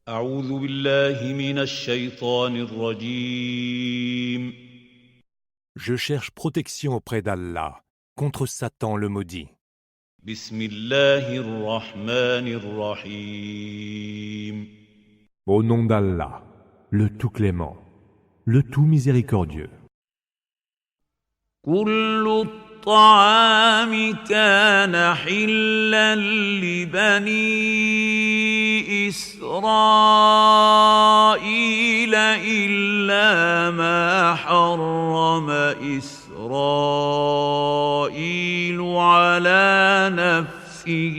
أعوذ بالله من الشيطان الرجيم. Je cherche protection auprès d'Allah contre Satan le maudit. بسم الله الرحمن الرحيم. Au nom d'Allah, le tout clément, le tout miséricordieux. كل الطعام كان حلا لبني إسرائيل إلا ما حرم إسرائيل على نفسه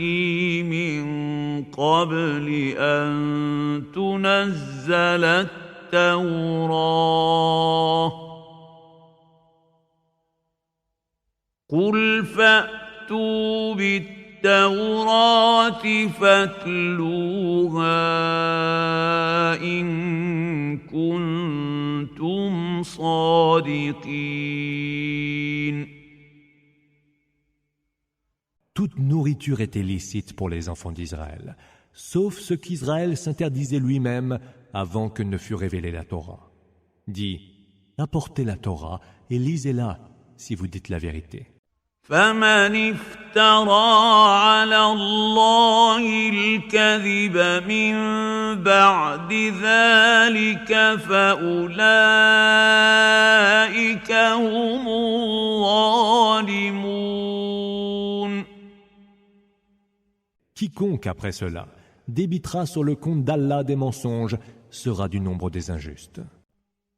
من قبل أن تنزل التوراة قل فأتوا بالتوراة فاتلوها إن كنتم صادقين. Toute nourriture était licite pour les enfants d'Israël, sauf ce qu'Israël s'interdisait lui-même avant que ne fût révélée la Torah. Dis, apportez la Torah et lisez-la si vous dites la vérité. فمن افترى على الله الكذب من بعد ذلك فأولئك هم الظالمون. Quiconque après cela débitera sur le compte d'Allah des mensonges sera du nombre des injustes.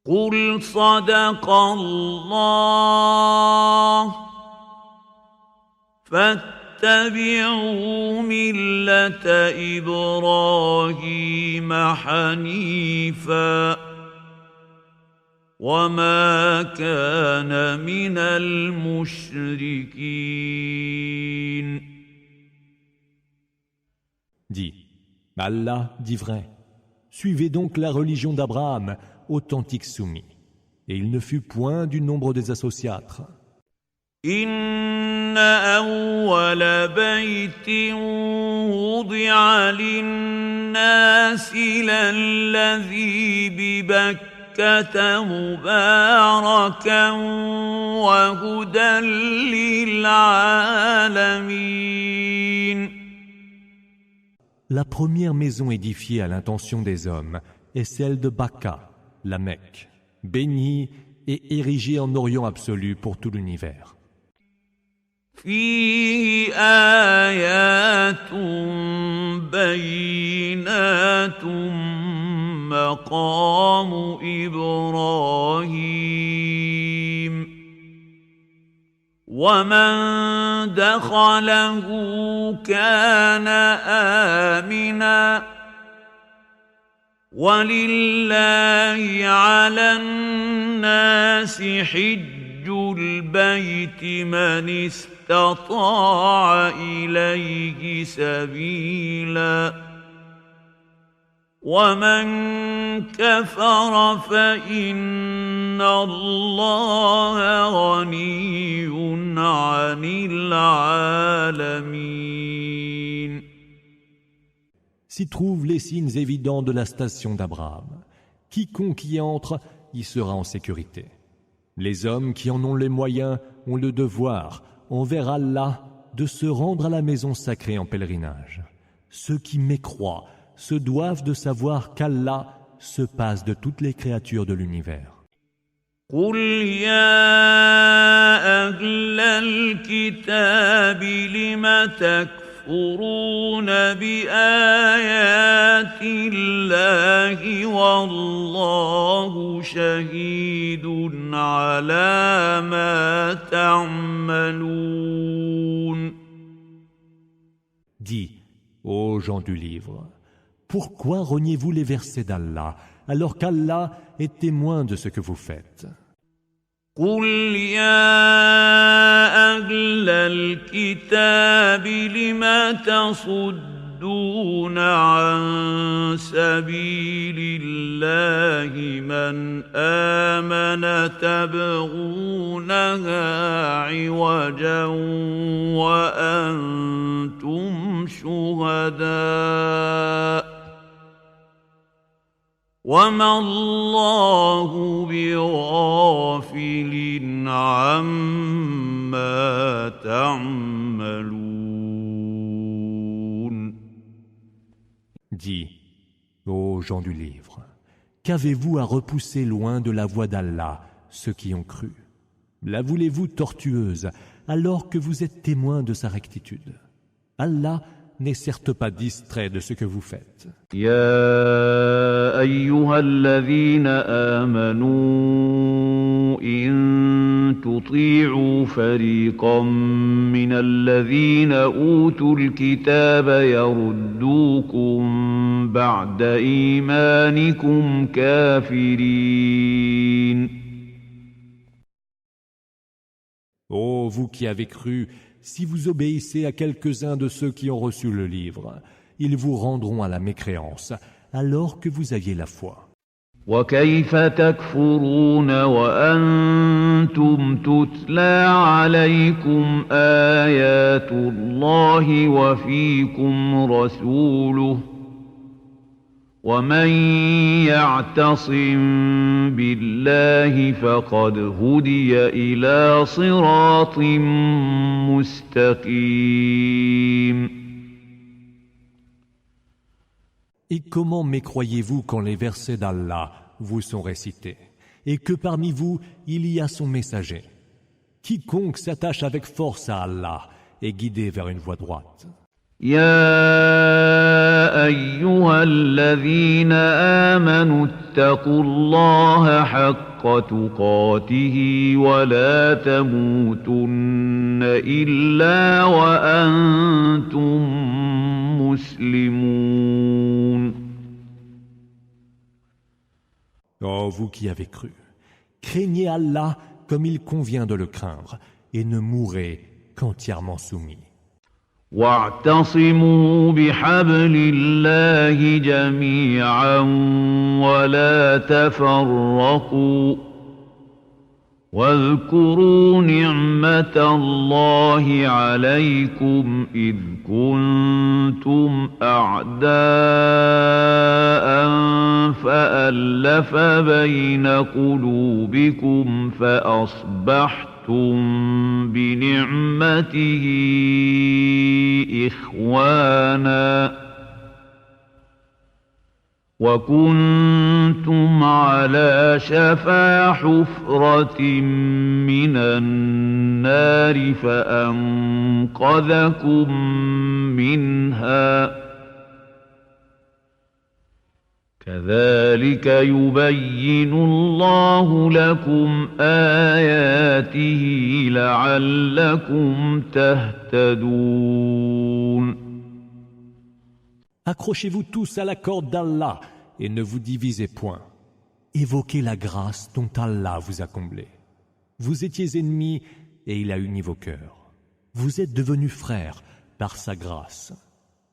قل صدق الله فاتبعوا ملة إبراهيم حنيفا وما كان من المشركين. Dis, Allah dit vrai. Suivez donc la religion d'Abraham, authentique soumis. Et il ne fut point du nombre des associatres. إن أول بيت وضع للناس للذي ببكة مباركا وهدى للعالمين. La première maison édifiée à l'intention des hommes est celle de Bakka, la Mecque, bénie et érigée en Orient absolu pour tout l'univers. فيه آيات بينات مقام إبراهيم ومن دخله كان آمنا ولله على الناس حج البيت من استطاع إليه سبيلا ومن كفر فإن الله غني عن العالمين. S'y trouvent les signes évidents de la station d'Abraham. Quiconque y entre y sera en sécurité. Les hommes qui en ont les moyens ont le devoir, envers Allah, de se rendre à la maison sacrée en pèlerinage. Ceux qui mécroient se doivent de savoir qu'Allah se passe de toutes les créatures de l'univers. قل يا أهل الكتاب لم تكفرون بآيات الله والله شهيد على ما تعملون. Dis, ô gens du livre, pourquoi reniez-vous les versets d'Allah alors qu'Allah est témoin de ce que vous faites? قل يا أهل الكتاب لم تصدون عن سبيل الله من آمن تبغونها عوجا وأنتم شهداء وما الله بغافل عما تعملون. Dis, ô gens du livre, qu'avez-vous à repousser loin de la voie d'Allah ceux qui ont cru? La voulez-vous tortueuse alors que vous êtes témoins de sa rectitude? Allah n'est certes pas distrait de ce que vous faites. يا أيها الذين آمنوا إن تطيعوا فريقا من الذين أوتوا الكتاب يردوكم بعد إيمانكم كافرين. Ô vous qui avez cru, si vous obéissez à quelques-uns de ceux qui ont reçu le livre, ils vous rendront à la mécréance, alors que vous aviez la foi. وكيف تكفرون وأنتم تتلى عليكم آيات الله وفيكم رسوله ومن يعتصم بالله فقد هدي إلى صراط مستقيم. Et comment mécroyez-vous quand les versets d'Allah vous sont récités, et que parmi vous il y a son messager? Quiconque s'attache avec force à Allah est guidé vers une voie droite. يا أيها الذين آمنوا اتقوا الله حق تقاته ولا تموتن إلا وأنتم مسلمون. Ô vous qui avez cru, craignez Allah comme il convient de le craindre, et ne mourrez qu'entièrement soumis. واعتصموا بحبل الله جميعا ولا تفرقوا واذكروا نعمة الله عليكم إذ كنتم أعداء فألف بين قلوبكم فأصبحتم بنعمته إخوانا وكنتم على شفا حفرة من النار فأنقذكم منها كذلك يبين الله لكم آياته لعلكم تهتدون. Accrochez-vous tous à la corde d'Allah et ne vous divisez point. Évoquez la grâce dont Allah vous a comblé. Vous étiez ennemis et il a uni vos cœurs. Vous êtes devenus frères par sa grâce.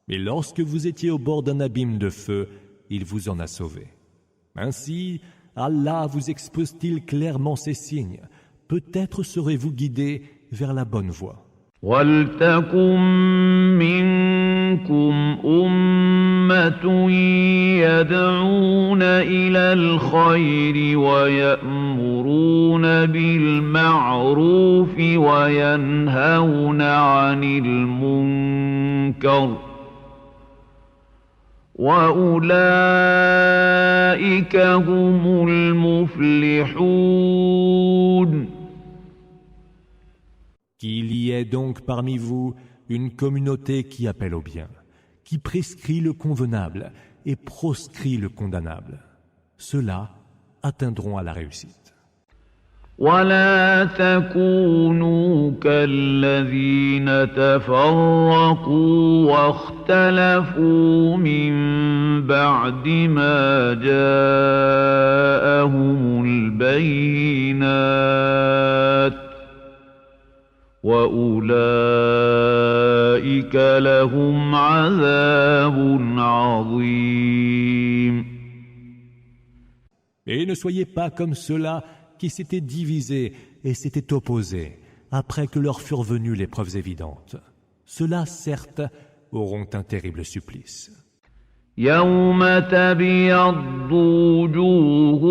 Et lorsque vous étiez au bord d'un abîme de feu, il vous en a sauvé. Ainsi, Allah vous expose-t-il clairement ses signes. Peut-être serez-vous guidés vers la bonne voie. وَلْتَكُن مِّنكُمْ أُمَّةٌ يَدْعُونَ إِلَى الْخَيْرِ وَيَأْمُرُونَ بِالْمَعْرُوفِ وَيَنْهَوْنَ عَنِ الْمُنكَرِ وَأُولَئِكَ هُمُ الْمُفْلِحُونَ. Qu'il y ait donc parmi vous une communauté qui appelle au bien, qui prescrit le convenable et proscrit le condamnable. Ceux-là atteindront à la réussite. ولا تكونوا كالذين تفرقوا واختلفوا من بعد ما جاءهم البينات وأولئك لهم عذاب عظيم. Et ne soyez pas comme ceux-là qui s'étaient divisés et s'étaient opposés après que leur furent venues les preuves évidentes. Ceux-là, certes, auront un terrible supplice. يوم تبيض وجوه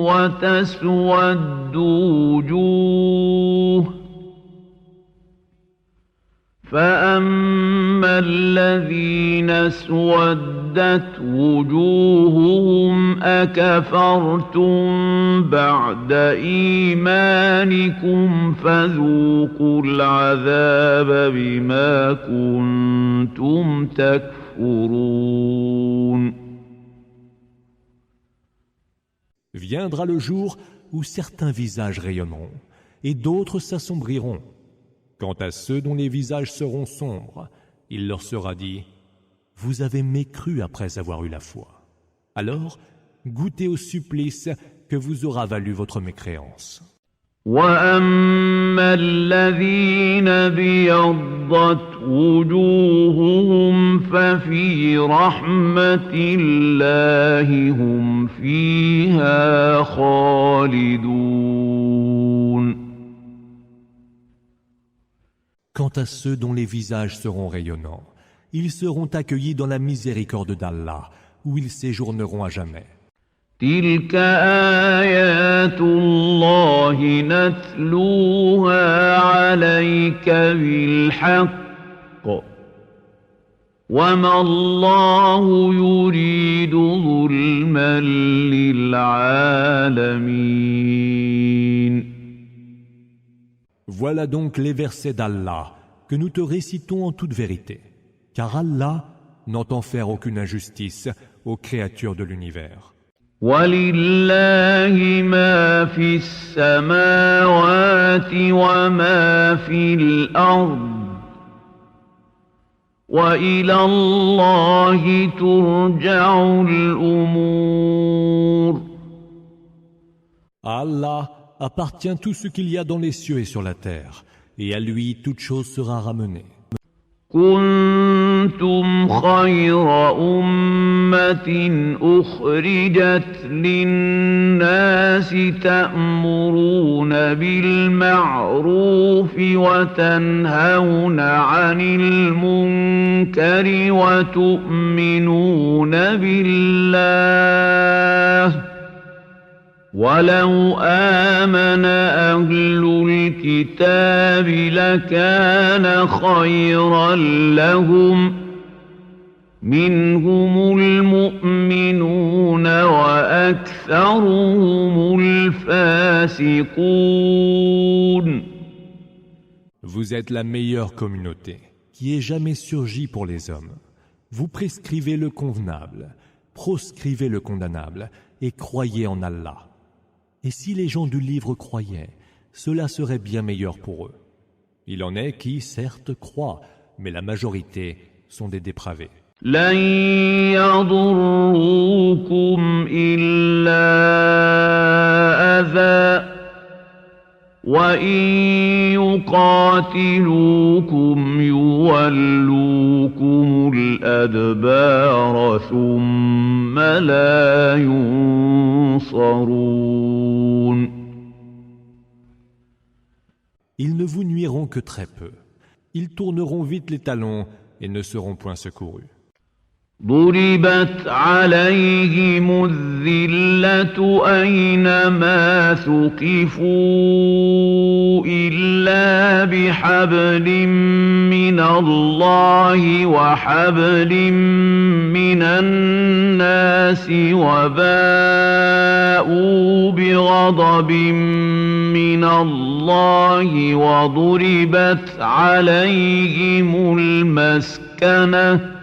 وتسود وجوه فأما الذين اسودت وجوههم أكفرتم بعد إيمانكم فذوقوا العذاب بما كنتم تكفرون. Viendra le jour où certains visages rayonneront et d'autres s'assombriront. Quant à ceux dont les visages seront sombres, il leur sera dit « Vous avez mécru après avoir eu la foi. Alors, goûtez au supplice que vous aura valu votre mécréance. » وَأَمَّا الَّذِينَ ابْيَضَّتْ وُجُوهُهُمْ فَفِي رَحْمَةِ اللَّهِ هُمْ فِيهَا خَالِدُونَ. Quant à ceux dont les visages seront rayonnants, ils seront accueillis dans la miséricorde d'Allah, où ils séjourneront à jamais. تِلْكَ آيَاتُ اللَّهِ نَتْلُوهَا عَلَيْكَ بِالْحَقِّ وَمَا اللَّهُ يُرِيدُ ظُلْمًا لِلْعَالَمِينَ. Voilà donc les versets d'Allah que nous te récitons en toute vérité, car Allah n'entend faire aucune injustice aux créatures de l'univers. وَلِلَّهِ مَا فِي السَّمَاوَاتِ وَمَا فِي الْأَرْضِ وَإِلَى اللَّهِ تُرْجَعُ الْأُمُورُ. À Allah appartient tout ce qu'il y a dans les cieux et sur la terre, et à lui toute chose sera ramenée. كنتم خير أمة أخرجت للناس تأمرون بالمعروف وتنهون عن المنكر وتؤمنون بالله ولو آمن أهل الكتاب لكان خيرا لهم منهم المؤمنون وأكثرهم الفاسقون. Vous êtes la meilleure communauté qui ait jamais surgi pour les hommes. Vous prescrivez le convenable, proscrivez le condamnable et croyez en Allah. Et si les gens du livre croyaient, cela serait bien meilleur pour eux. Il en est qui, certes, croient, mais la majorité sont des dépravés. لن يضروكم إلا أذى وإن يقاتلوكم يولوكم الأدبار ثم لا ينصرون. Ils ne vous nuiront que très peu. Ils tourneront vite les talons et ne seront point secourus. ضربت عليهم الذلة أينما ثقفوا إلا بحبل من الله وحبل من الناس وباءوا بغضب من الله وضربت عليهم المسكنة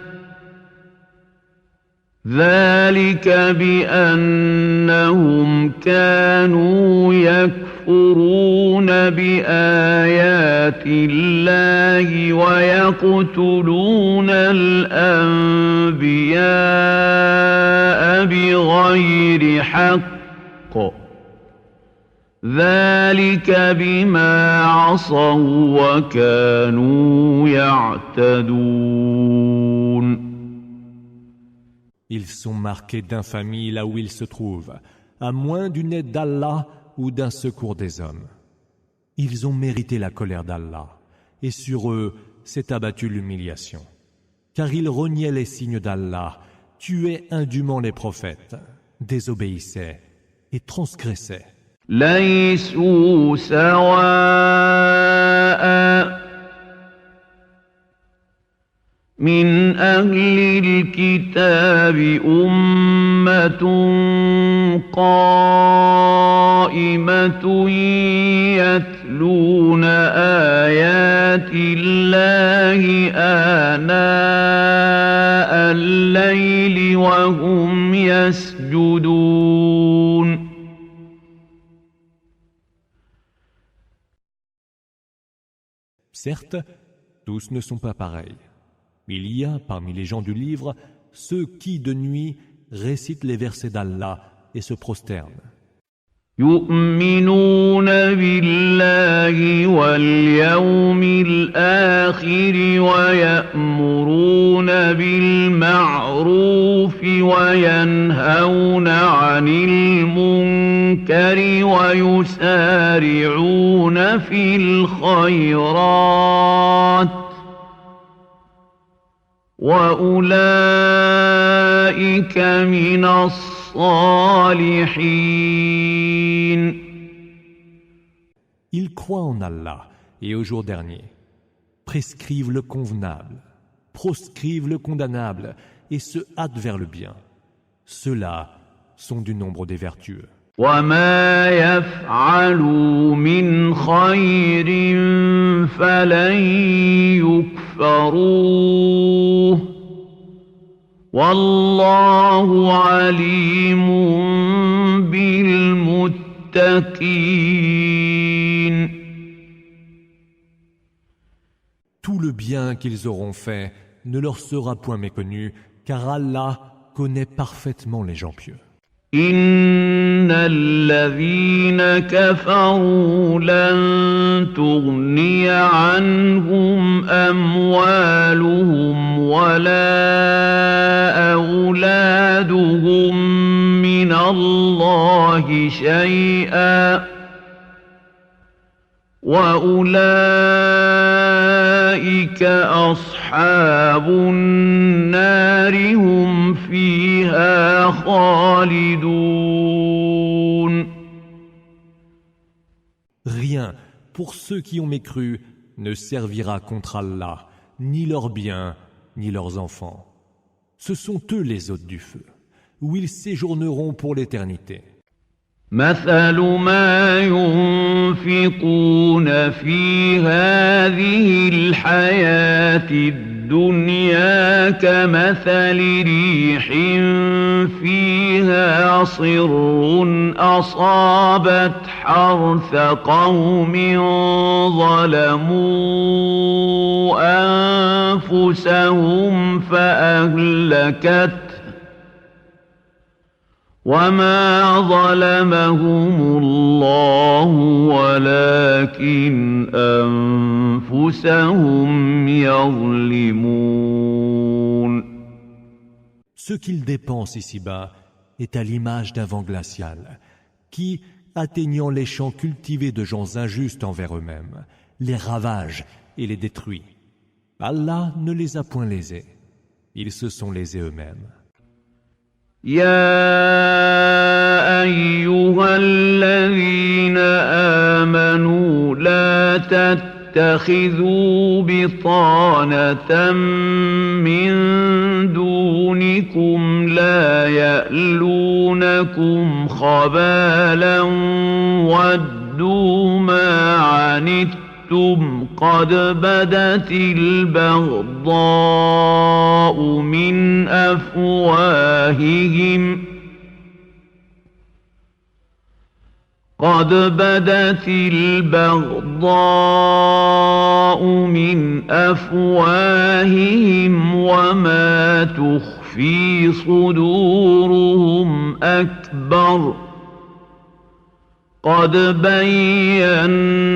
ذلك بأنهم كانوا يكفرون بآيات الله ويقتلون الأنبياء بغير حق ذلك بما عصوا وكانوا يعتدون. Ils sont marqués d'infamie là où ils se trouvent, à moins d'une aide d'Allah ou d'un secours des hommes. Ils ont mérité la colère d'Allah, et sur eux s'est abattue l'humiliation, car ils reniaient les signes d'Allah tuaient indûment les prophètes, désobéissaient et transgressaient. ليسوا سواء من أهل الكتاب أمة قائمة يتلون آيات الله آناء الليل وهم يسجدون. Certes, tous ne sont pas pareils. Il y a parmi les gens du livre ceux qui, de nuit, récitent les versets d'Allah et se prosternent. يؤمنون بالله واليوم الآخر ويأمرون بالمعروف وينهون عن المنكر ويسارعون في الخيرات وأولئك من الصالحين. Ils croient en Allah et au jour dernier, prescrivent le convenable, proscrivent le condamnable et se hâtent vers le bien. Ceux-là sont du nombre des vertueux. وما يفعلوا من خير فلن يكفروه والله عليم بالمتقين. Tout le bien qu'ils auront fait ne leur sera point méconnu, car Allah connaît parfaitement les gens pieux. إن الذين كفروا لن تغني عنهم أموالهم ولا أولادهم من الله شيئا وأولئك أصحاب النار هم فيها خالدون. Rien, pour ceux qui ont mécru, ne servira contre Allah, ni leurs biens, ni leurs enfants. Ce sont eux les hôtes du feu, où ils séjourneront pour l'éternité. مثل ما ينفقون في هذه الحياة الدنيا كمثل ريح فيها صر أصابت حرث قوم ظلموا أنفسهم فأهلكته وما ظلمهم الله ولكن أنفسهم يظلمون. Ce qu'ils dépensent ici-bas est à l'image d'un vent glacial qui, atteignant les champs cultivés de gens injustes envers eux-mêmes, les ravage et les détruit. Allah ne les a point lésés. Ils se sont lésés eux-mêmes. يا أيها الذين آمنوا لا تتخذوا بطانة من دونكم لا يألونكم خبالا ودوا ما عنتم قد بدت البغضاء من أفواههم وما تخفي صدورهم أكبر قد بينا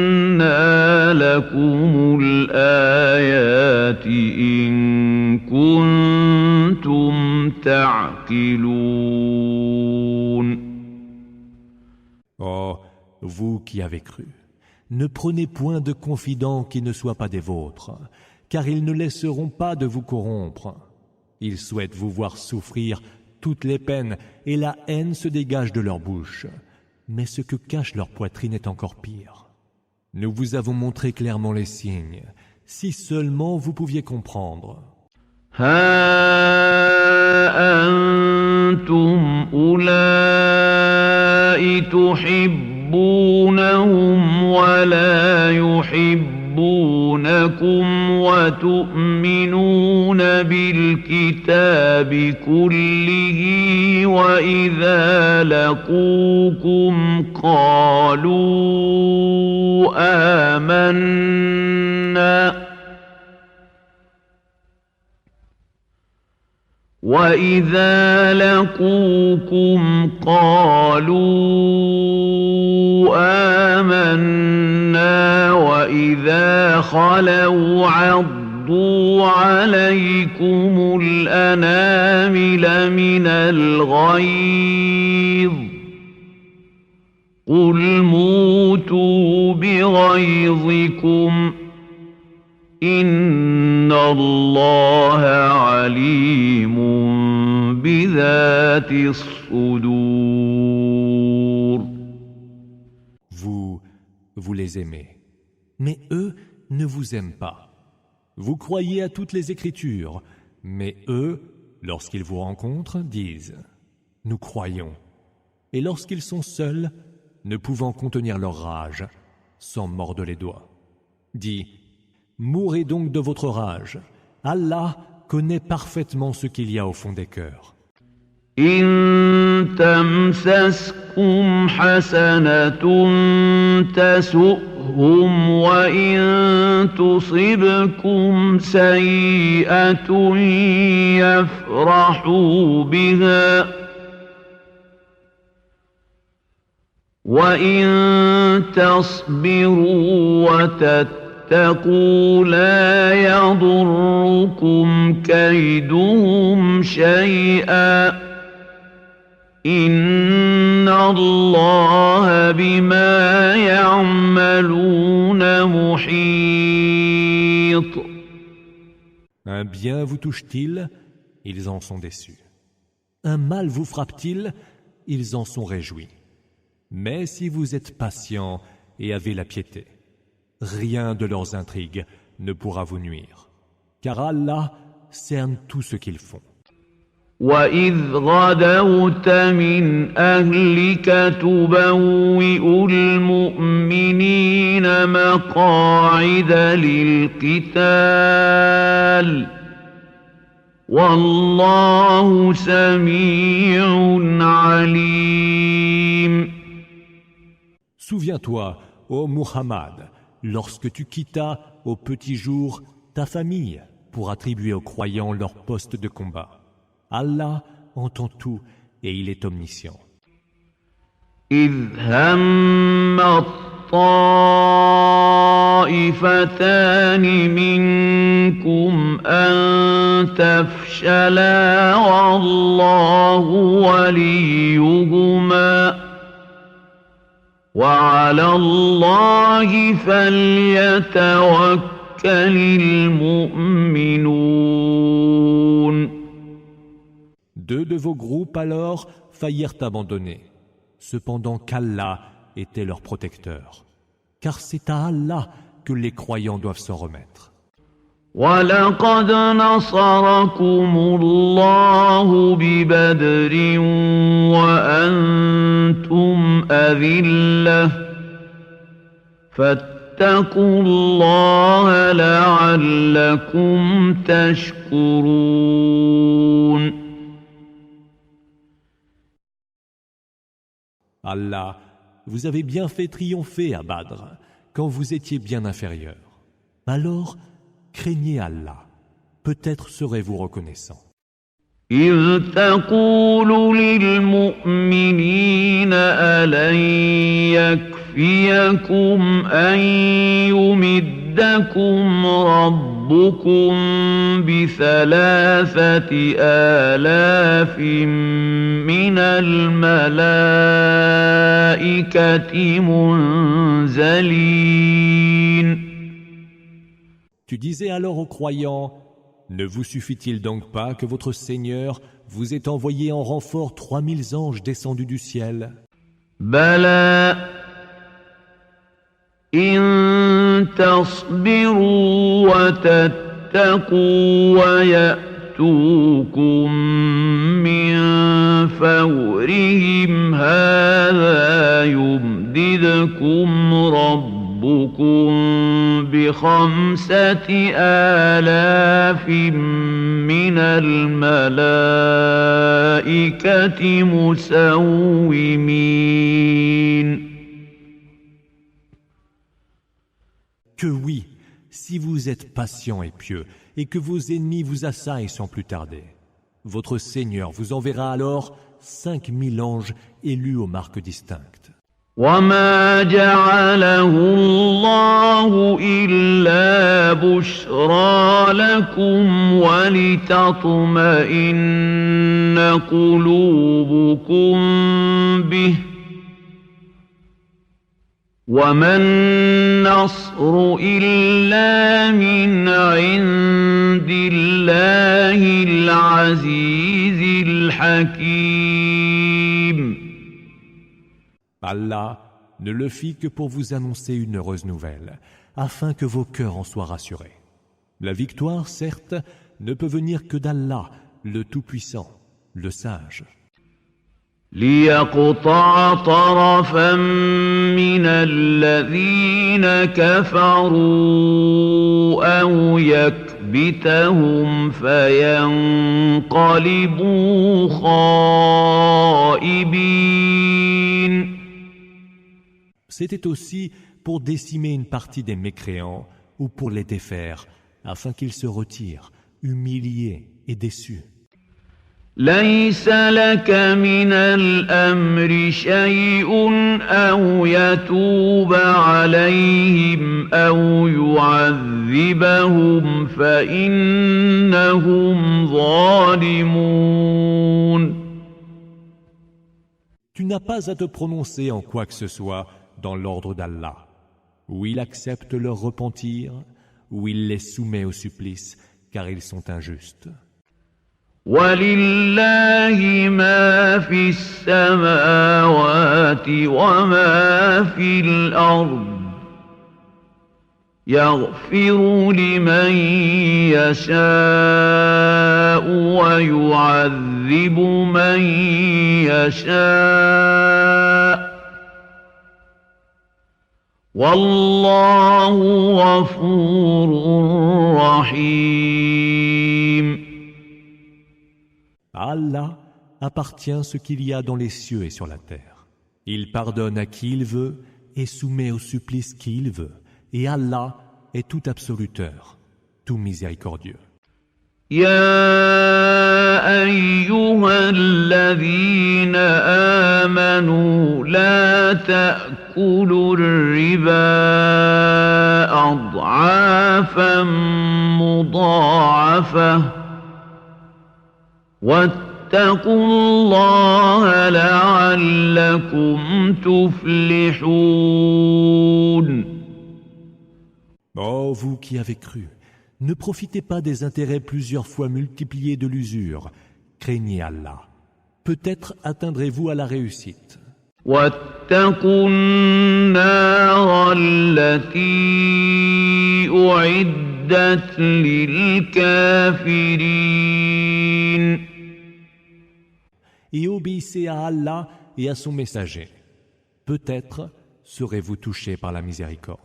لكم الآيات إن كنتم تعقلون. Oh, vous qui avez cru, ne prenez point de confidents qui ne soient pas des vôtres, car ils ne laisseront pas de vous corrompre. Ils souhaitent vous voir souffrir toutes les peines et la haine se dégage de leur bouche. Mais ce que cache leur poitrine est encore pire. Nous vous avons montré clairement les signes. Si seulement vous pouviez comprendre. ها أنتم أولئك تحبونهم ولا يحبونكم وتؤمنون بالكتاب كله وإذا لقوكم قالوا آمنا وَإِذَا لَقُوكُمْ قَالُوا آمَنَّا وَإِذَا خَلَوْا عَضُّوا عَلَيْكُمُ الْأَنَامِلَ مِنَ الْغَيْظِ قُلْ مُوتُوا بِغَيْظِكُمْ إِنَّ اللَّهَ عَلِيمٌ بِذَاتِ الصُّدُورِ. Vous les aimez, mais eux ne vous aiment pas. Vous croyez à toutes les Écritures, mais eux, lorsqu'ils vous rencontrent, disent « Nous croyons ». Et lorsqu'ils sont seuls, ne pouvant contenir leur rage, s'en mordent les doigts. Dis « Mourrez donc de votre rage. Allah connaît parfaitement ce qu'il y a au fond des cœurs. » إن تمسسكم حسنة تسؤهم وإن تصبكم سيئة يفرحوا بها وإن تصبروا وتتقوا لا يضركم كيدهم شيئا إن الله بما يعملون محيط. Un bien vous touche-t-il? Ils en sont déçus. Un mal vous frappe-t-il? Ils en sont réjouis. Mais si vous êtes patient et avez la piété, rien de leurs intrigues ne pourra vous nuire, car Allah cerne tout ce qu'ils font. وَإِذْ غَدَوْتَ مِنْ أَهْلِكَ تُبَوِّئُ الْمُؤْمِنِينَ مَقَاعِدَ لِلْقِتَالِ وَاللَّهُ سَمِيعٌ عَلِيمٌ. Souviens-toi, ô Muhammad, lorsque tu quittas au petit jour ta famille pour attribuer aux croyants leur poste de combat. Allah entend tout et il est omniscient. إِذْ هَمَّ الطَّائِفَتَانِ مِنكُمْ أَن تَفْشَلَا وَاللَّهُ وَلِيُّهُمَا وَعَلَى اللَّهِ فَلْيَتَوَكَّلِ الْمُؤْمِنُونَ. Deux de vos groupes alors faillirent abandonner, cependant qu'Allah était leur protecteur. Car c'est à Allah que les croyants doivent s'en remettre. وَلَقَدْ نَصَرَكُمُ اللَّهُ بِبَدْرٍ وَأَنْتُمْ أَذِلَّةٌ فَاتَّقُوا اللَّهَ لَعَلَّكُمْ تَشْكُرُونَ. Allah, vous avez bien fait triompher à Badr, quand vous étiez bien inférieurs. Alors, craignez Allah. Peut-être serez-vous reconnaissant. إِذْ تَقُولُ لِلْمُؤْمِنِينَ أَلَنْ يَكْفِيَكُمْ أَنْ يُمِدَّكُمْ رَبُّكُمْ ب3,000,000 مِنَ الْمَلَائِكَةِ مُنْزَلِينَ. Tu disais alors aux croyants, Ne vous suffit-il donc pas que votre Seigneur vous ait envoyé en renfort 3000 anges descendus du ciel? بلى إن تصبروا وتتقوا ويأتوكم من فورهم هذا يمددكم ربكم ب5,000 من الملائكة مسومين. Que oui, si vous êtes patient et pieux, et que vos ennemis vous assaillent sans plus tarder, votre Seigneur vous enverra alors 5000 anges élus aux marques distinctes. وما جعله الله إلا بشرى لكم ولتطمئن قلوبكم به وما النصر إلا من عند الله العزيز الحكيم. Allah ne le fit que pour vous annoncer une heureuse nouvelle, afin que vos cœurs en soient rassurés. La victoire, certes, ne peut venir que d'Allah, le Tout-Puissant, le Sage. ليقطع طرفا من الذين كفروا أو يكبتهم فينقلبوا خائبين. C'était aussi pour décimer une partie des mécréants ou pour les défaire, afin qu'ils se retirent, humiliés et déçus. ليس لك من الأمر شيء أو يتوب عليهم أو يعذبهم فإنهم ظالمون. Tu n'as pas à te prononcer en quoi que ce soit dans l'ordre d'Allah, ou il accepte leur repentir, ou il les soumet au supplice, car ils sont injustes. ولله ما في السماوات وما في الأرض يغفر لمن يشاء ويعذب من يشاء والله غفور رحيم. À Allah appartient ce qu'il y a dans les cieux et sur la terre. Il pardonne à qui il veut et soumet au supplice qui il veut. Et Allah est tout absoluteur, tout miséricordieux. يا أيها الذين آمنوا لا تأكلوا الربا أضعافا مضاعفة واتقوا الله لعلكم تفلحون. Ô vous qui avez cru, ne profitez pas des intérêts plusieurs fois multipliés de l'usure. Craignez Allah. Peut-être atteindrez-vous à la réussite. واتقوا النار التي أعدت للكافرين. Et obéissez à Allah et à son messager. Peut-être serez-vous touchés par la miséricorde.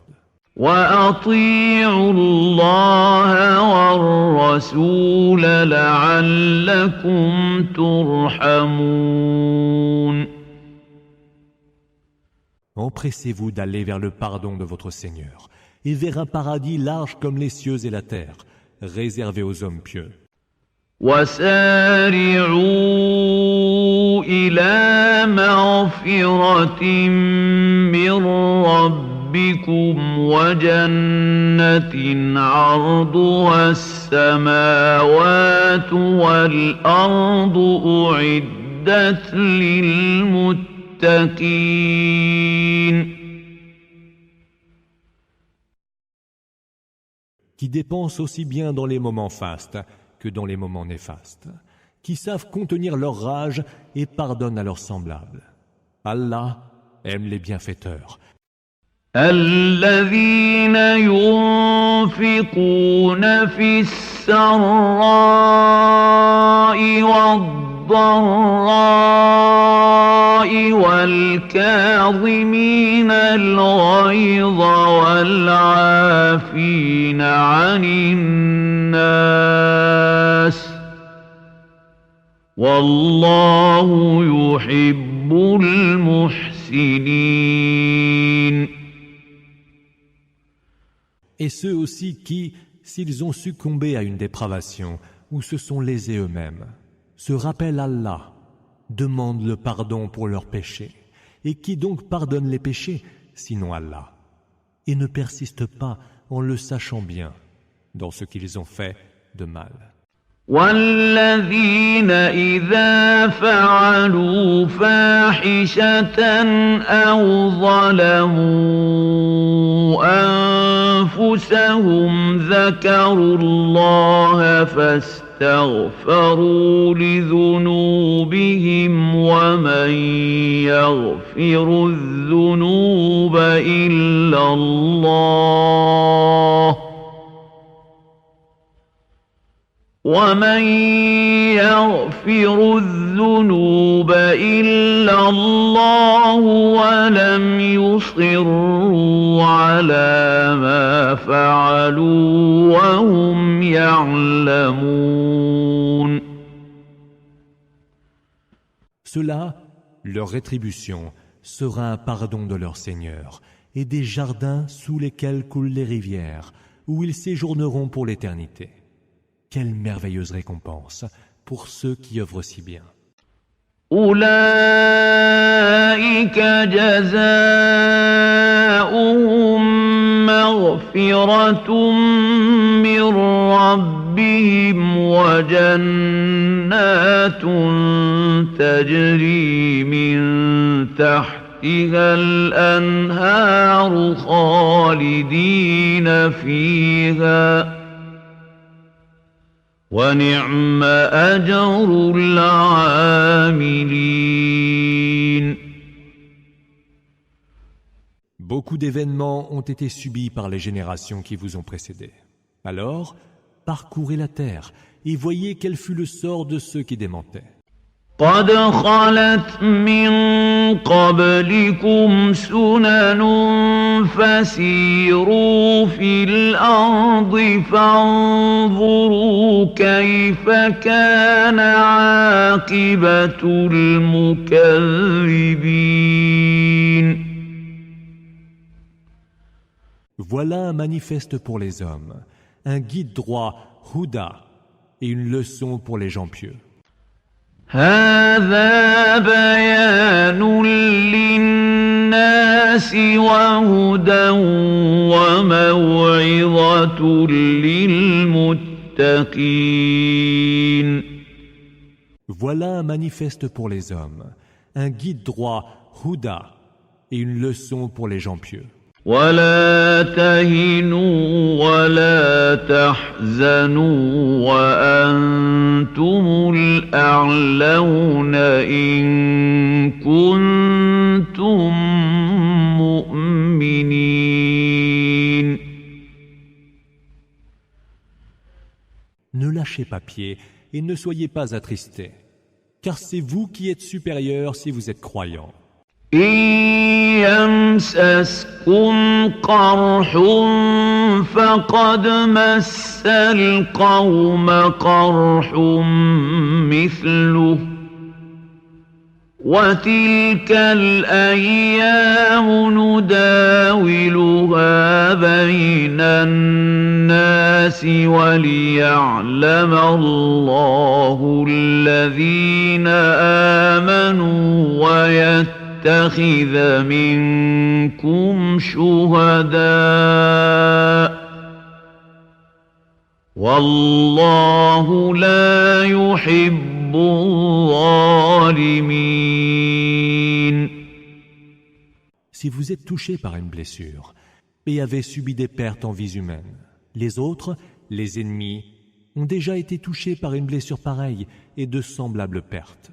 وأطيعوا الله والرسول لعلكم ترحمون. Empressez-vous d'aller vers le pardon de votre Seigneur et vers un paradis large comme les cieux et la terre, réservé aux hommes pieux. وسارعوا إلى مغفرة من ربكم وجنة عرضها السماوات والأرض أعدت للمتقين. qui dépensent aussi bien dans les moments fastes que dans les moments néfastes, qui savent contenir leur rage et pardonnent à leurs semblables. Allah aime les bienfaiteurs. الذين ينفقون في السراء والضراء والكاظمين الغيظ والعافين عن الناس والله يحب المحسنين. Et ceux aussi qui, s'ils ont succombé à une dépravation ou se sont lésés eux-mêmes, se rappellent Allah, demandent le pardon pour leurs péchés. Et qui donc pardonne les péchés, sinon Allah, et ne persiste pas en le sachant bien dans ce qu'ils ont fait de mal. والذين إذا فعلوا فاحشة أو ظلموا أنفسهم ذكروا الله فاستغفروا لذنوبهم ومن يغفر الذنوب إلا الله ومن يغفر الذنوب إلا الله ولم يصروا على ما فعلوا وهم يعلمون. Cela, leur rétribution, sera un pardon de leur Seigneur et des jardins sous lesquels coulent les rivières, où ils séjourneront pour l'éternité. Quelle merveilleuse récompense pour ceux qui œuvrent si bien. أولئك جزاؤهم مغفرة من ربهم وجنات تجري من تحتها الأنهار خالدين فيها وَنِعْمَ أَجْرُ الْعَامِلِينَ. Beaucoup d'événements ont été subis par les générations qui vous ont précédés. Alors, parcourez la terre et voyez quel fut le sort de ceux qui démentaient. قد خلت من قبلكم سنن فسيروا في الأرض فانظروا كيف كان عاقبة المكذبين. Voilà un manifeste pour les hommes, un guide droit, Huda, et une leçon pour les gens pieux. هذا بيان للناس وهدى وموعظة للمتقين. Voilà un manifeste pour les hommes, un guide droit, Huda, et une leçon pour les gens pieux. ولا تهنوا ولا تحزنوا وأنتم الأعلون إن كنتم مؤمنين. Ne lâchez pas pied et ne soyez pas attristés, car c'est vous qui êtes supérieurs si vous êtes croyants. إن يمسسكم قرح فقد مس القوم قرح مثله وتلك الأيام نداولها بين الناس وليعلم الله الذين آمنوا ويتخذ منكم شهداء والله لا يحب الظالمين. Si vous êtes touché par une blessure et avez subi des pertes en vies humaines, Les autres, les ennemis, ont déjà été touchés par une blessure pareille et de semblables pertes.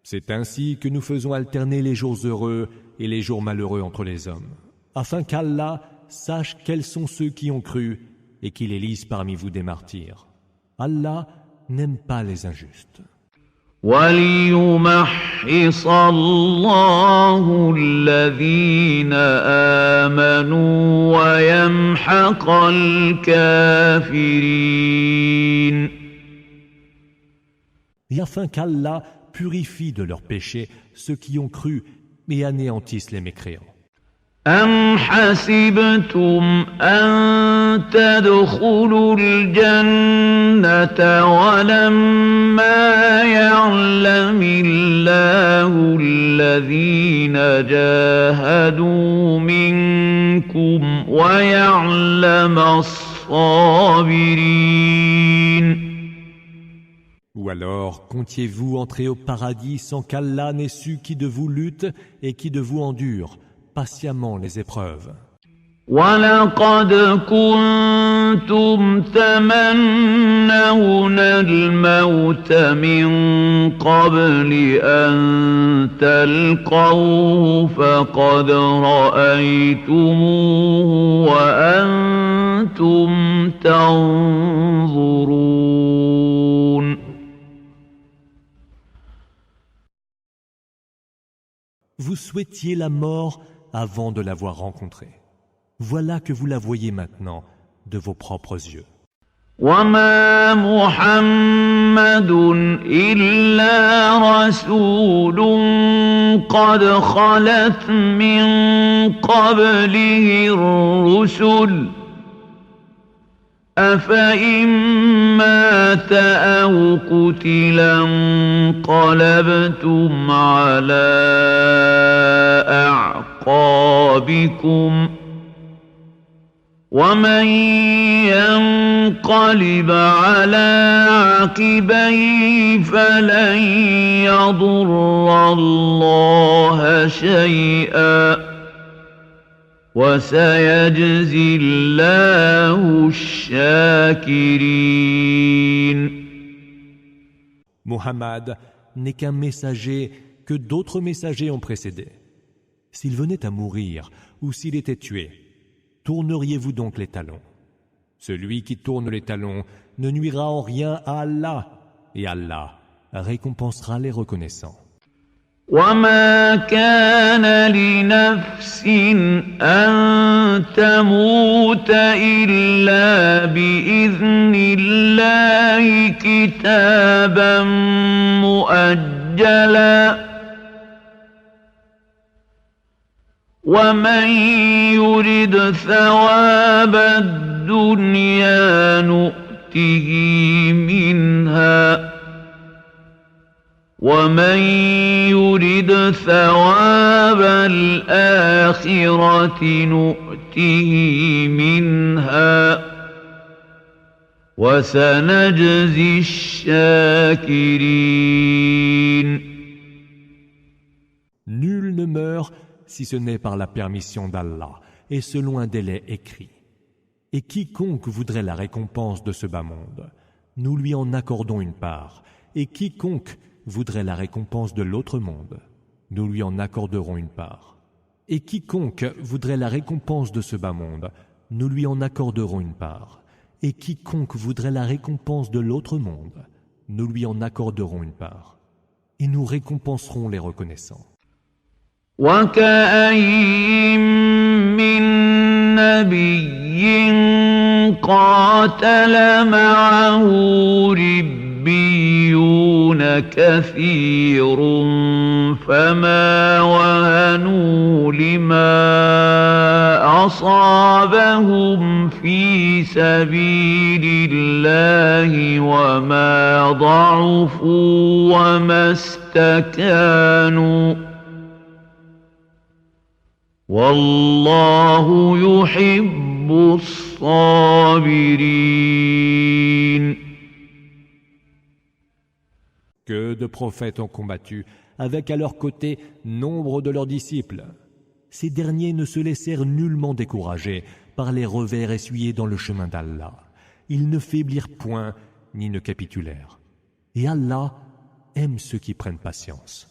C'est ainsi que nous faisons alterner les jours heureux et les jours malheureux entre les hommes, afin qu'Allah sache quels sont ceux qui ont cru et qu'il élise parmi vous des martyrs. Allah n'aime pas les injustes. وَلِيُمَحِّصَ اللَّهُ الَّذِينَ آمَنُوا وَيَمْحَقَ الْكَافِرِينَ. Et afin qu'Allah purifie de leurs péchés ceux qui ont cru et anéantisse les mécréants. أَمْ حَسِبْتُمْ أَن تَدْخُلُوا الْجَنَّةَ وَلَمَّا يَعْلَمِ اللَّهُ الَّذِينَ جَاهَدُوا مِنكُمْ وَيَعْلَمَ الصَّابِرِينَ. Ou alors, comptiez-vous entrer au paradis sans qu'Allah n'ait su qui de vous lutte et qui de vous endure patiemment les épreuves. وَلَقَدْ كُنْتُمْ تَمَنَّوْنَ الْمَوْتَ مِنْ قَبْلِ أَنْ تَلْقَوْهُ فَقَدْ رَأَيْتُمُوهُ وَأَنْتُمْ تَنْظُرُونَ. Vous souhaitiez la mort avant de l'avoir rencontrée. Voilà que vous la voyez maintenant de vos propres yeux. وَمَا مُحَمَّدٌ إِلَّا رَسُولٌ قَدْ خَلَتْ مِنْ قَبْلِهِ الرُّسُلُ أَفَإِن مَّاتَ أَوْ قُتِلَ انقَلَبْتُمْ عَلَى أَعْقَابِكُمْ وَمَن يَنقَلِبْ عَلَى عَقِبَيْهِ فَلَن يَضُرَّ اللَّهَ شَيْئًا وَسَيَجْزِي اللَّهُ الشَّاكِرِينَ. Muhammad n'est qu'un messager que d'autres messagers ont précédé. S'il venait à mourir ou s'il était tué, tourneriez-vous donc les talons? Celui qui tourne les talons ne nuira en rien à Allah, et Allah récompensera les reconnaissants. وَمَا كَانَ لِنَفْسٍ أَن تَمُوتَ إِلَّا بِإِذْنِ اللَّهِ كِتَابًا مُؤَجَّلًا وَمَن يُرِدْ ثَوَابَ الدُّنْيَا نُؤْتِهِ مِنْهَا وَمَن يُرِدْ ثَوَابَ الْآخِرَةِ نُؤْتِهِ مِنْهَا وَسَنَجْزِي الشَّاكِرِينَ. Nul ne meurt si ce n'est par la permission d'Allah et selon un délai écrit. Et quiconque voudrait la récompense de ce bas monde, nous lui en accordons une part, et quiconque voudrait la récompense de l'autre monde, nous lui en accorderons une part. Et quiconque voudrait la récompense de ce bas monde, nous lui en accorderons une part. Et quiconque voudrait la récompense de l'autre monde, nous lui en accorderons une part. Et nous récompenserons les reconnaissants. وَكَأَيِّن مِّن نَّبِيٍّ قَاتَلَ مَعَهُ رِبِّيُّونَ كَثِيرٌ فَمَا وَهَنُوا لِمَا أَصَابَهُمْ فِي سَبِيلِ اللَّهِ وَمَا ضَعُفُوا وَمَا اسْتَكَانُوا وَاللَّهُ يُحِبُّ الصَّابِرِينَ. Que de prophètes ont combattu, avec à leur côté nombre de leurs disciples. Ces derniers ne se laissèrent nullement décourager par les revers essuyés dans le chemin d'Allah. Ils ne faiblirent point ni ne capitulèrent. Et Allah aime ceux qui prennent patience.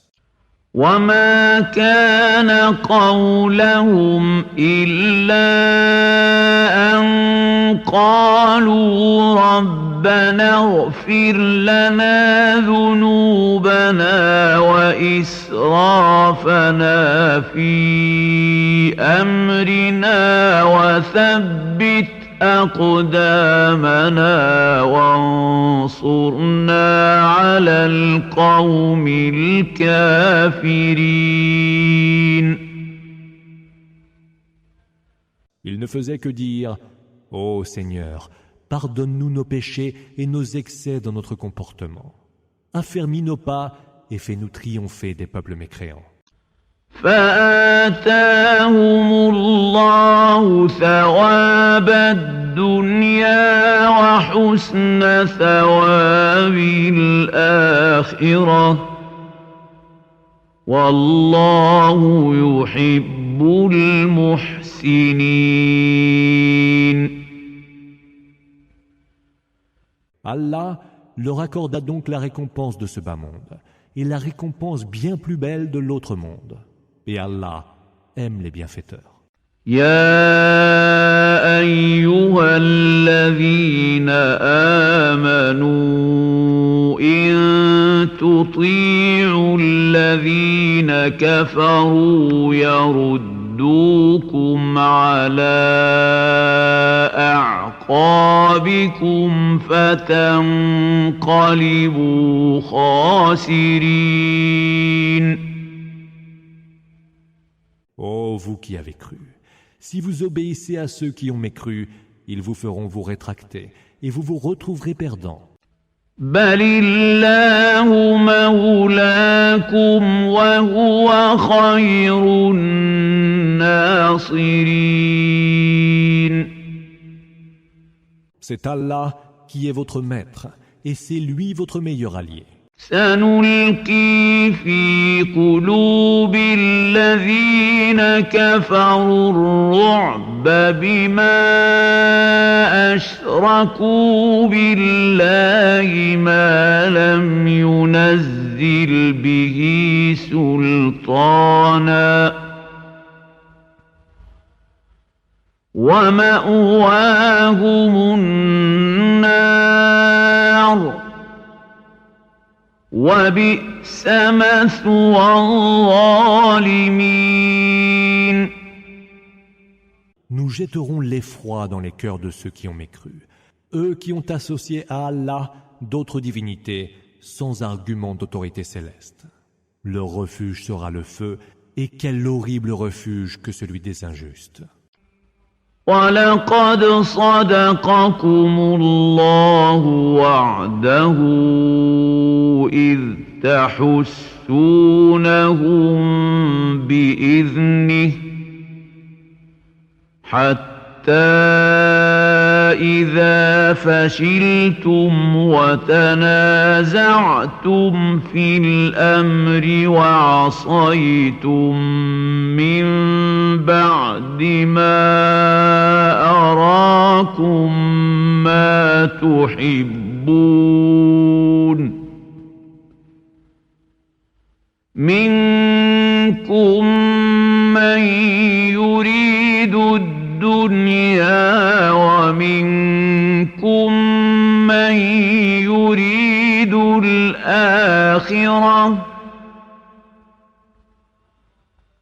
وما كان قولهم إلا أن قالوا ربنا اغفر لنا ذنوبنا وإسرافنا في أمرنا وثبت أقدامنا وانصرنا على القوم الكافرين. Ils ne faisaient que dire « Ô Seigneur, pardonne-nous nos péchés et nos excès dans notre comportement. Affermis nos pas et fais-nous triompher des peuples mécréants. » فآتاهم الله ثواب الدنيا وحسن ثواب الآخرة والله يحب المحسنين. Allah leur accorda donc la récompense de ce bas monde et la récompense bien plus belle de l'autre monde. Et Allah aime les bienfaiteurs. يا أيها الذين آمنوا إن تطيعوا الذين كفروا يردوكم على أعقابكم فتنقلبوا خاسرين. Ô vous qui avez cru, si vous obéissez à ceux qui ont mécru, ils vous feront vous rétracter et vous vous retrouverez perdants. بل الله مولاكم وهو خير الناصرين. C'est Allah qui est votre maître et c'est lui votre meilleur allié. سنلقي في قلوب الذين كفروا الرعب بما أشركوا بالله ما لم ينزل به سلطانا ومأواهم النار وبئس مثوى الظالمين. Nous jetterons l'effroi dans les cœurs de ceux qui ont mécru, eux qui ont associé à Allah d'autres divinités sans argument d'autorité céleste. Leur refuge sera le feu, et quel horrible refuge que celui des injustes. وَلَقَدْ صَدَقَكُمُ اللَّهُ وَعْدَهُ إِذْ تَحُسُّونَهُم بِإِذْنِهِ حَتَّى إِذَا فَشِلْتُمْ وَتَنَازَعْتُمْ فِي الْأَمْرِ وَعَصَيْتُم مِّن بَعْدِ مَا أَرَاكُم مَّا تُحِبُّونَ مِنكُم مَّن يُرِيدُ الدُّنْيَا وَمِنكُم مَّن يُرِيدُ الْآخِرَةَ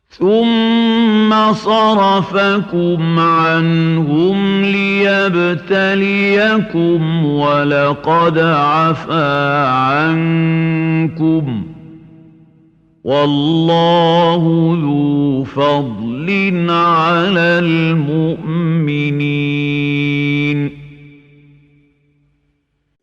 ثُمَّ صَرَفَكُمْ عَنْهُمْ لِيَبْتَلِيَكُمْ وَلَقَدْ عَفَا عَنكُمْ وَاللَّهُ ذُو فَضْلٍ عَلَى الْمُؤْمِنِينَ.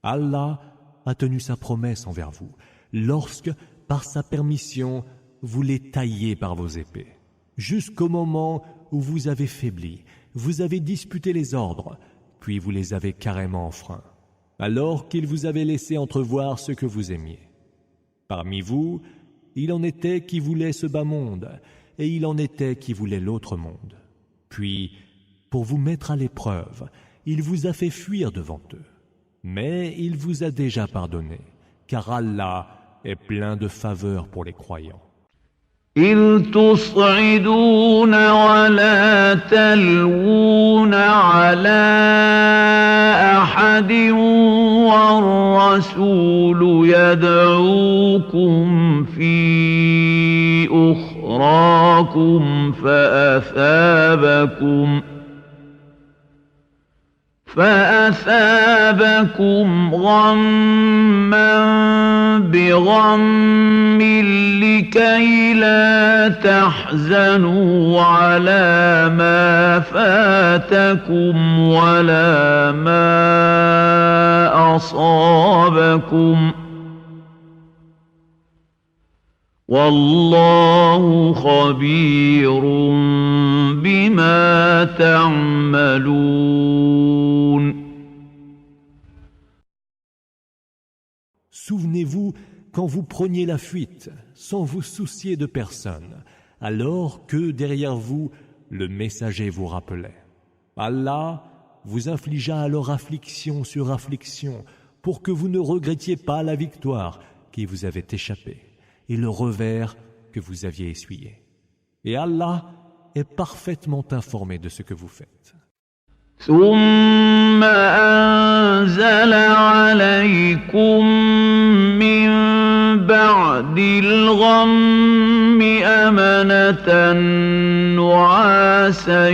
Allah a tenu sa promesse envers vous, lorsque, par sa permission, vous les taillez par vos épées, jusqu'au moment où vous avez faibli, vous avez disputé les ordres, puis vous les avez carrément enfreints, alors qu'il vous avait laissé entrevoir ce que vous aimiez. Parmi vous, il en était qui voulaient ce bas monde, et il en était qui voulaient l'autre monde. Puis, pour vous mettre à l'épreuve. Il vous a fait fuir devant eux. Mais il vous a déjà pardonné, car Allah est plein de faveurs pour les croyants. إذ تصعدون ولا تلوون على أحد والرسول يدعوكم في أخراكم فأثابكم غما بغم لكي لا تحزنوا على ما فاتكم ولا ما أصابكم والله خبير بما تعملون. Souvenez-vous quand vous preniez la fuite, sans vous soucier de personne, alors que derrière vous, le messager vous rappelait. Allah vous infligea alors affliction sur affliction, pour que vous ne regrettiez pas la victoire qui vous avait échappé, et le revers que vous aviez essuyé. Et Allah est parfaitement informé de ce que vous faites. ثم أنزل عليكم من بعد الغم أمنة نعاسا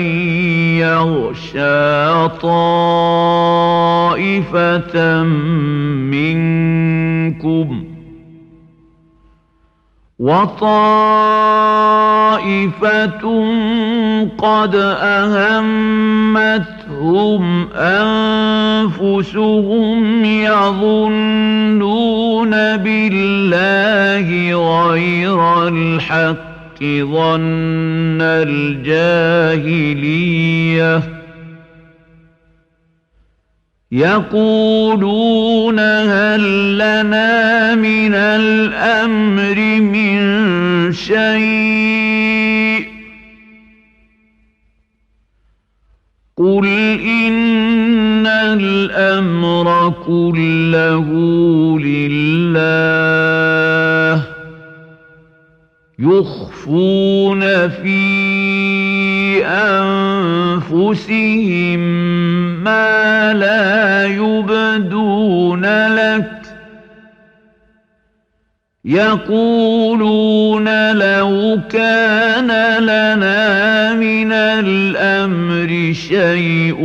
يغشى طائفة منكم وطائفة قد أهمتهم أنفسهم يظنون بالله غير الحق ظن الجاهلية يقولون هل لنا من الأمر من شيء قل إن الأمر كله لله يخفون في أنفسهم ما لا يبدون لك يقولون لو كان لنا من الأمر شيء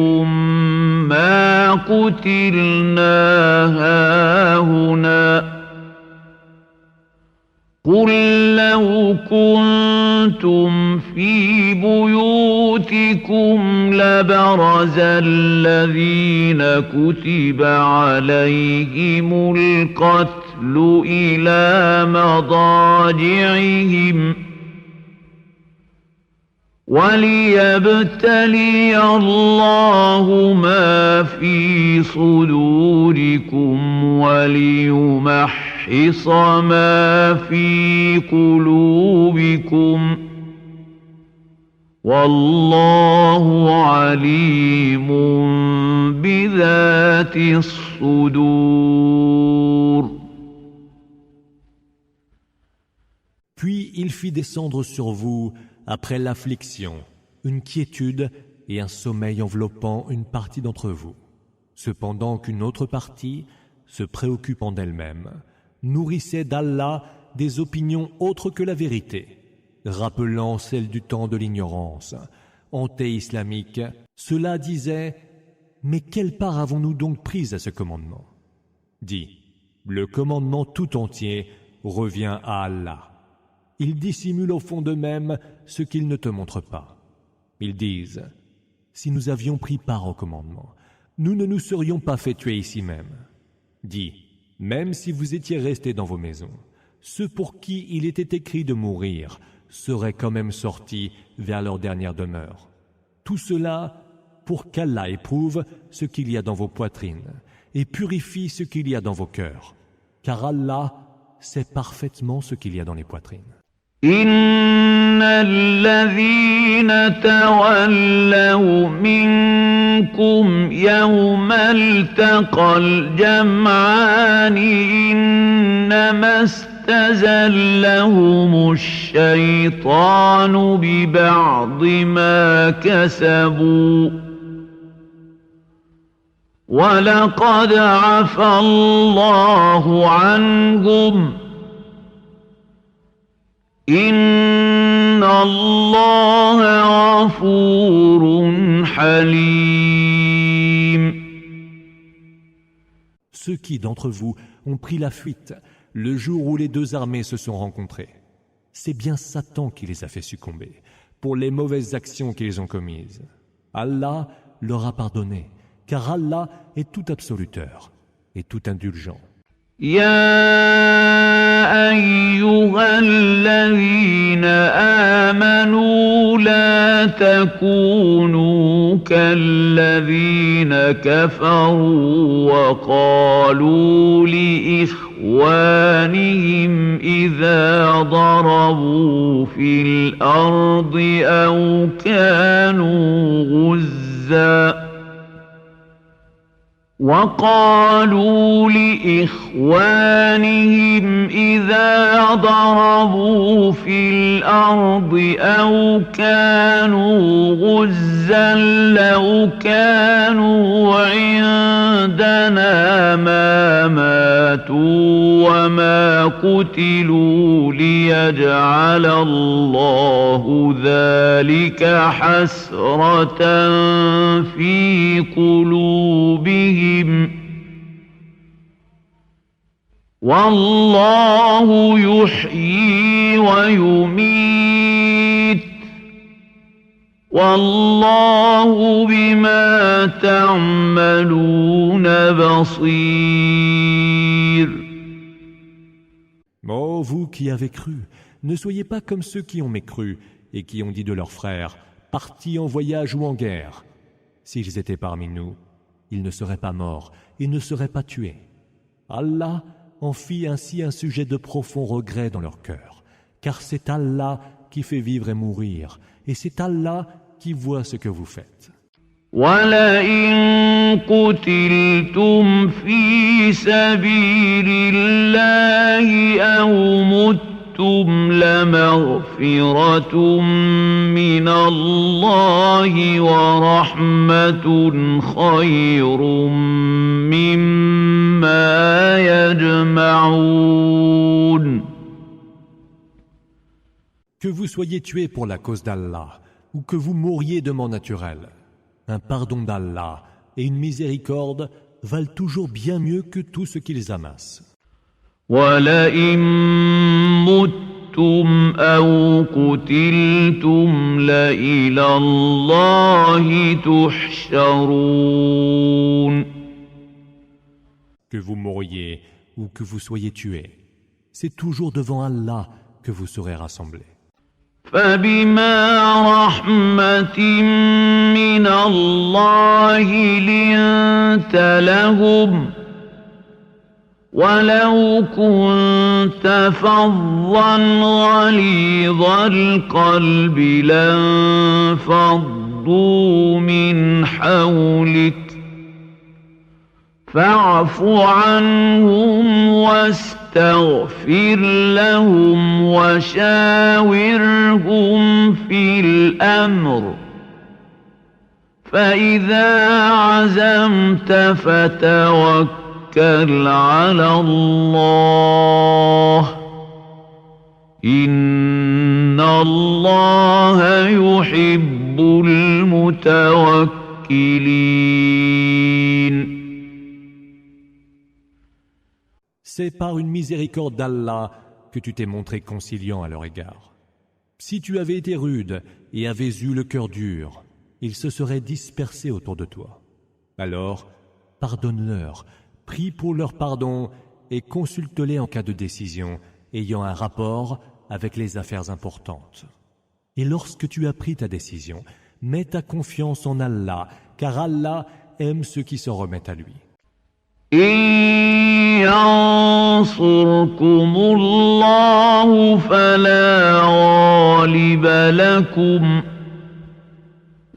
ما قتلنا هاهنا قل لو كنتم في بيوتكم لبرز الذين كتب عليهم القتل إلى مضاجعهم وليبتلي الله ما في صدوركم وليمحص ما في قلوبكم والله عليم بذات الصدور. Puis il fit descendre sur vous, après l'affliction, une quiétude et un sommeil enveloppant une partie d'entre vous, cependant qu'une autre partie, se préoccupant d'elle-même, nourrissait d'Allah des opinions autres que la vérité, rappelant celles du temps de l'ignorance, anté-islamique. Cela disait « Mais quelle part avons-nous donc prise à ce commandement ?» Dis « Le commandement tout entier revient à Allah. Ils dissimulent au fond d'eux-mêmes ce qu'ils ne te montrent pas. Ils disent « Si nous avions pris part au commandement, nous ne nous serions pas fait tuer ici même. » Dis « Même si vous étiez restés dans vos maisons, ceux pour qui il était écrit de mourir seraient quand même sortis vers leur dernière demeure. Tout cela pour qu'Allah éprouve ce qu'il y a dans vos poitrines et purifie ce qu'il y a dans vos cœurs, car Allah sait parfaitement ce qu'il y a dans les poitrines. إن الذين تولوا منكم يوم التقى الجمعان إنما استزلهم الشيطان ببعض ما كسبوا ولقد عفى الله عنهم إن الله غفور حليم. Ceux qui d'entre vous ont pris la fuite le jour où les deux armées se sont rencontrées, c'est bien Satan qui les a fait succomber pour les mauvaises actions qu'ils ont commises. Allah leur a pardonné, car Allah est tout absoluteur et tout indulgent. يا أيها الذين آمنوا لا تكونوا كالذين كفروا وقالوا لإخوانهم إذا ضربوا في الأرض أو كانوا غزاً وقالوا لإخوانهم إذا ضربوا في الأرض أو كانوا غزا لو كانوا عندنا ما ماتوا وما قتلوا ليجعل الله ذلك حسرة في قلوبهم والله يحيي ويميت والله بما تعملون بصير. Oh, vous qui avez cru, ne soyez pas comme ceux qui ont mécru et qui ont dit de leurs frères, partis en voyage ou en guerre. S'ils étaient parmi nous, ils ne seraient pas morts et ne seraient pas tués. Allah en fit ainsi un sujet de profond regret dans leur cœur, car c'est Allah qui fait vivre et mourir, et c'est Allah qui voit ce que vous faites. وَلَئِن قُتِلْتُمْ فِي سَبِيلِ اللَّهِ أَوْ مُتُّمْ لَمَغْفِرَةٌ مِّنَ اللَّهِ وَرَحْمَةٌ خَيْرٌ مِّمَّا يَجْمَعُونَ. Que vous soyez tués pour la cause d'Allah, ou que vous mouriez de mort naturelle, un pardon d'Allah et une miséricorde valent toujours bien mieux que tout ce qu'ils amassent. وَلَئِن مُتُّمْ أَوْ قُتِلْتُمْ لَإِلَى اللَّهِ تُحْشَرُونَ. Que vous mouriez ou que vous soyez tués, c'est toujours devant Allah que vous serez rassemblés. فبما رحمة من الله لنت لهم ولو كنت فظا غليظ القلب لانفضوا من حولك فاعف عنهم واستغفر لهم وشاورهم في الأمر فإذا عزمت فتوكل على الله إن الله يحب المتوكلين. C'est par une miséricorde d'Allah que tu t'es montré conciliant à leur égard. Si tu avais été rude et avais eu le cœur dur, ils se seraient dispersés autour de toi. Alors, pardonne-leur, prie pour leur pardon et consulte-les en cas de décision ayant un rapport avec les affaires importantes. Et lorsque tu as pris ta décision, mets ta confiance en Allah, car Allah aime ceux qui s'en remettent à lui. ينصركم الله فلا غالب لكم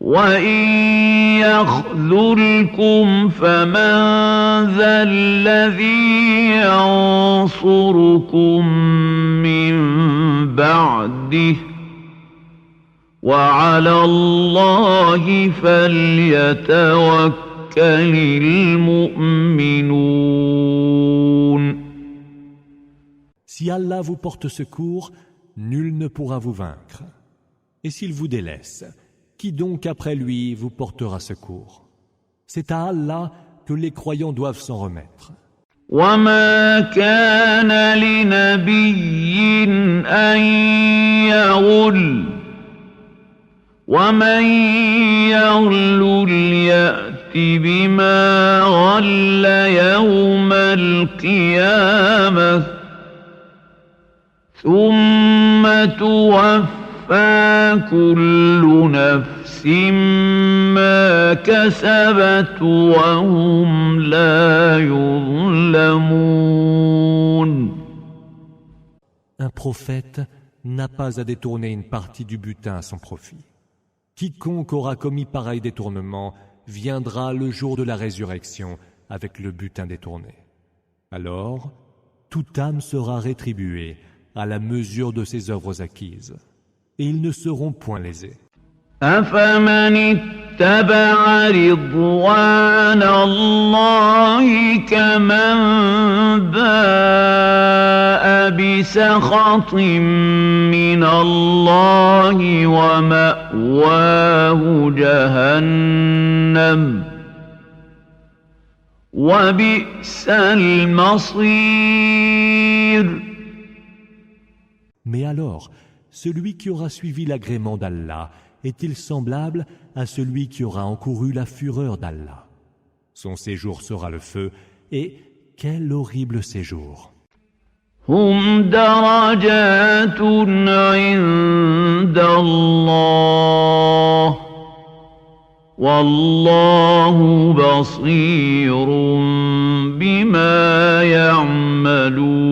وإن يخذلكم فمن ذا الذي ينصركم من بعده وعلى الله فليتوكل المؤمنون. Si Allah vous porte secours, nul ne pourra vous vaincre. Et s'il vous délaisse, qui donc après lui vous portera secours? C'est à Allah que les croyants doivent s'en remettre. وما كان لنبي أن يغل ومن يغل يأت بما غل يوم القيامة ثم توفى كل نفس ما كسبت وهم لا يظلمون. Un prophète n'a pas à détourner une partie du butin à son profit. Quiconque aura commis pareil détournement viendra le jour de la résurrection avec le butin détourné. Alors, toute âme sera rétribuée à la mesure de ses œuvres acquises, et ils ne seront point lésés. أفمن اتبع رضوان الله كمن باء بسخط من الله ومأواه جهنم وبئس المصير. Mais alors, celui qui aura suivi l'agrément d'Allah est-il semblable à celui qui aura encouru la fureur d'Allah? Son séjour sera le feu, et quel horrible séjour! هم درجات عند الله والله بصير بما يعملون.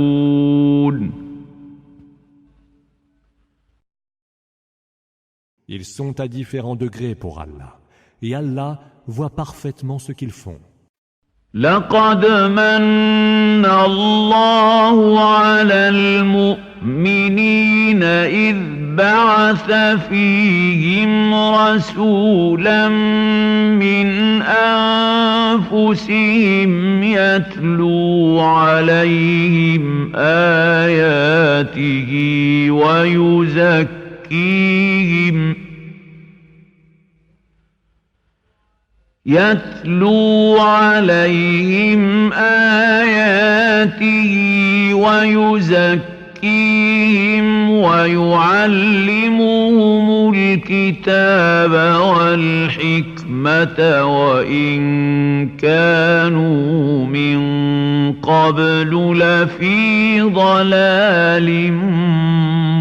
Ils sont à différents degrés pour Allah, et Allah voit parfaitement ce qu'ils font. لقد من الله على المؤمنين إذ بعث فيهم رسولا من أنفسهم يتلو عليهم آياته ويزكيهم ويعلمهم الكتاب والحكمة وإن كانوا من قبل لفي ضلال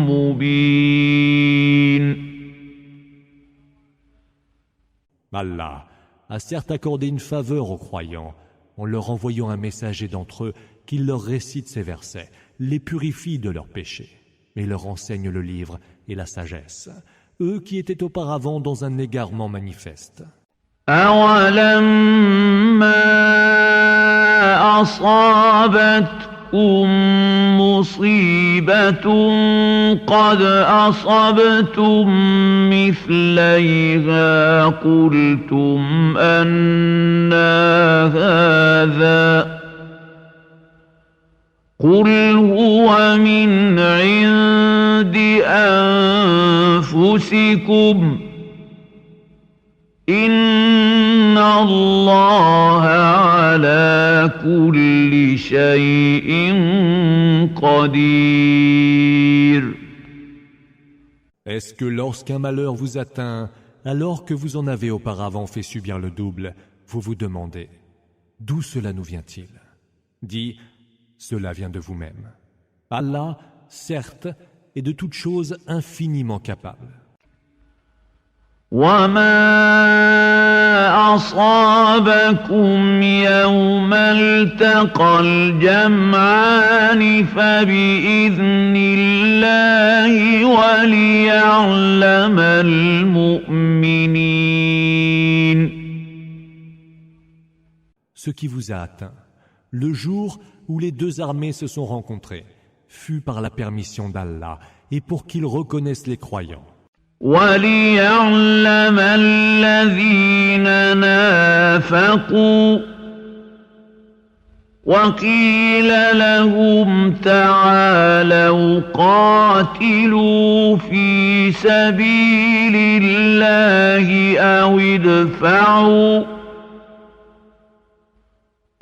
مبين. Allah a certes accordé une faveur aux croyants en leur envoyant un messager d'entre eux qui leur récite ces versets, les purifie de leurs péchés et leur enseigne le livre et la sagesse, eux qui étaient auparavant dans un égarement manifeste. أَوَلَمَّا أَصَابَتْكُم مُّصِيبَةٌ قَدْ أَصَبْتُم مِّثْلَيْهَا قُلْتُمْ أَنَّىٰ هَٰذَا قُلْ هُوَ مِنْ عِندِ أَنفُسِكُمْ إِنَّ اللَّهَ عَلَىٰ كُلِّ شَيْءٍ قَدِيرٌ. Est-ce que lorsqu'un malheur vous atteint, alors que vous en avez auparavant fait subir le double, vous vous demandez « D'où cela nous vient-il » Dis « Cela vient de vous-même. » Allah, certes, est de toutes choses infiniment capable. وَمَا أصابكم يوم التقى الجمعان فبإذن الله وليعلم المؤمنين. Ce qui vous a atteint, le jour où les deux armées se sont rencontrées, fut par la permission d'Allah et pour qu'ils reconnaissent les croyants. وَلِيَعْلَمَ الَّذِينَ نَافَقُوا وَقِيلَ لَهُمْ تَعَالَوْا قَاتِلُوا فِي سَبِيلِ اللَّهِ أَوِ ادْفَعُوا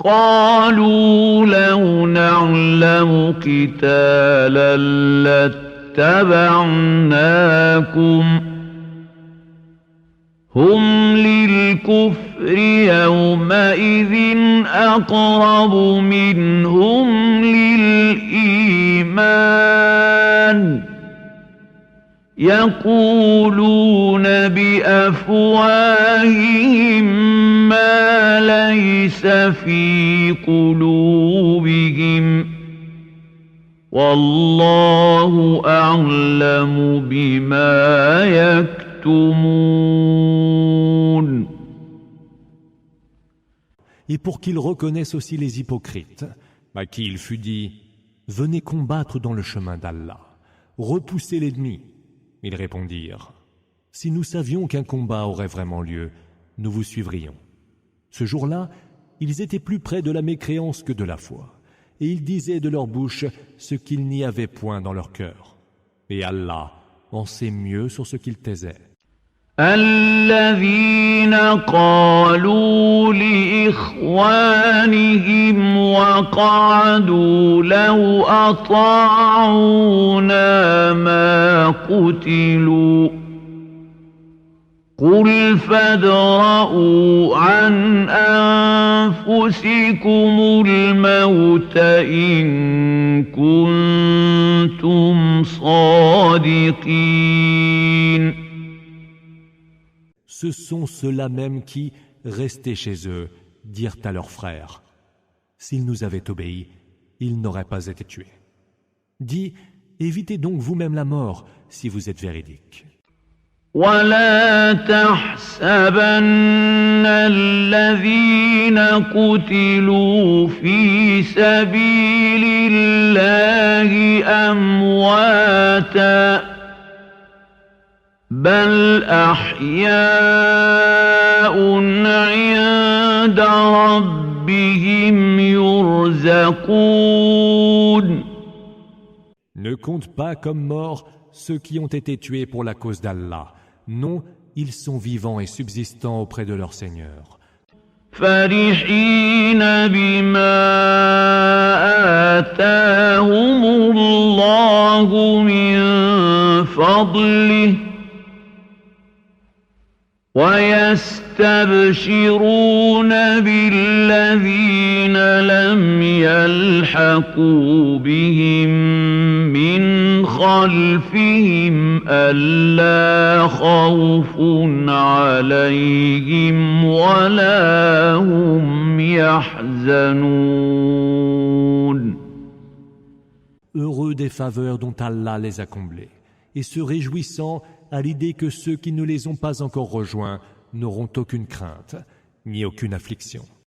قالوا لو نعلم قتالا لاتبعناكم هم للكفر يومئذ أقرب منهم للإيمان يقولون بأفواههم ما ليس في قلوبهم والله أعلم بما يكتمون. Et pour qu'ils reconnaissent aussi les hypocrites, à qui il fut dit « Venez combattre dans le chemin d'Allah, repoussez l'ennemi ». Ils répondirent « Si nous savions qu'un combat aurait vraiment lieu, nous vous suivrions. » Ce jour-là, ils étaient plus près de la mécréance que de la foi, et ils disaient de leur bouche ce qu'il n'y avait point dans leur cœur. Et Allah en sait mieux sur ce qu'ils taisaient. الذين قالوا لإخوانهم وقعدوا لو أطاعونا ما قتلوا قل فادرءوا عن أنفسكم الموت إن كنتم صادقين. Ce sont ceux-là même qui, restés chez eux, dirent à leurs frères « S'ils nous avaient obéi, ils n'auraient pas été tués. » Dis, évitez donc vous-même la mort si vous êtes véridiques. ولا تحسبن الذين قتلوا في سبيل الله أمواتا بل أحياء عند ربهم يرزقون. Ne compte pas comme morts ceux qui ont été tués pour la cause d'Allah. Non, ils sont vivants et subsistants auprès de leur Seigneur. فرحين بما آتاهم الله من فضله ويستبشرون بالذين لم يلحقوا بهم من خلفهم ألا خوف عليهم ولا هم يحزنون. Heureux des faveurs dont Allah les a comblés, et se réjouissant à l'idée que ceux qui ne les ont pas encore rejoints n'auront aucune crainte, ni aucune affliction.